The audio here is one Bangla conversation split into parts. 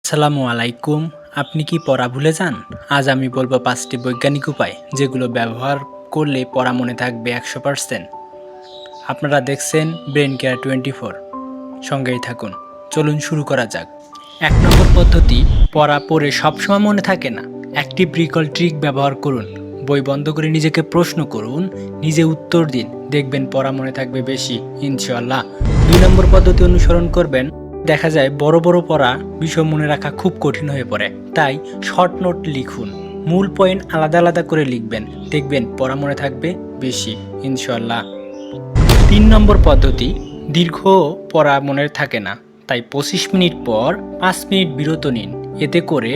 আসসালামু আলাইকুম। আপনি কি পড়া ভুলে যান? আজ আমি বলবো ৫টি বৈজ্ঞানিক উপায় যেগুলো ব্যবহার করলে পড়া মনে থাকবে ১০০%। আপনারা দেখছেন ব্রেন কেয়ার 24, সঙ্গেই থাকুন। চলুন শুরু করা যাক। ১ নম্বর পদ্ধতি, পড়া পড়ে সবসময় মনে থাকে না। অ্যাক্টিভ রিকল ট্রিক ব্যবহার করুন। বই বন্ধ করে নিজেকে প্রশ্ন করুন, নিজে উত্তর দিন, দেখবেন পড়া মনে থাকবে বেশি ইনশাআল্লাহ। ২ নম্বর পদ্ধতি অনুসরণ করবেন। দেখা যায় বড় বড় পড়া বিষয় মনে রাখা খুব কঠিন হয়ে পড়ে, তাই শর্ট নোট লিখুন। মূল পয়েন্ট আলাদা আলাদা করে লিখবেন, দেখবেন পড়া মনে থাকবে বেশি ইনশাআল্লাহ। ৩ নম্বর পদ্ধতি, দীর্ঘ পড়া মনে থাকে না, তাই ২৫ মিনিট পর ৫ মিনিট বিরত নিন। এতে করে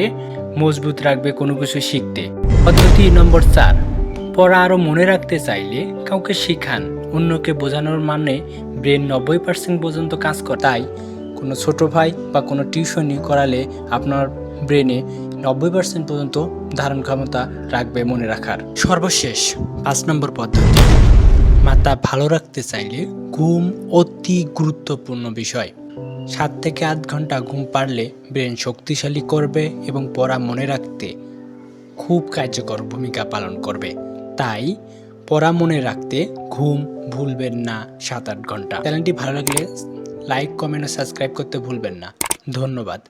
মজবুত রাখবে কোনো কিছু শিখতে। পদ্ধতি নম্বর ৪, পড়া আরও মনে রাখতে চাইলে কাউকে শেখান। অন্যকে বোঝানোর মানে ব্রেন ৯০% পর্যন্ত কাজ করে, তাই কোনো ছোট ভাই বা কোনো টিউশনি করালে আপনার ব্রেনে ৯০% পর্যন্ত ধারণ ক্ষমতা রাখবে মনে রাখার। সর্বশেষ ৫ নম্বর পদ্ধতি, মাথা ভালো রাখতে চাইলে ঘুম অতি গুরুত্বপূর্ণ বিষয়। ৭ থেকে ৮ ঘন্টা ঘুম পারলে ব্রেন শক্তিশালী করবে এবং পড়া মনে রাখতে খুব কার্যকর ভূমিকা পালন করবে। তাই পড়া মনে রাখতে ঘুম ভুলবেন না ৭-৮ ঘন্টা। চ্যানেলটি ভালো লাগলে লাইক, কমেন্ট ও সাবস্ক্রাইব করতে ভুলবেন না। ধন্যবাদ।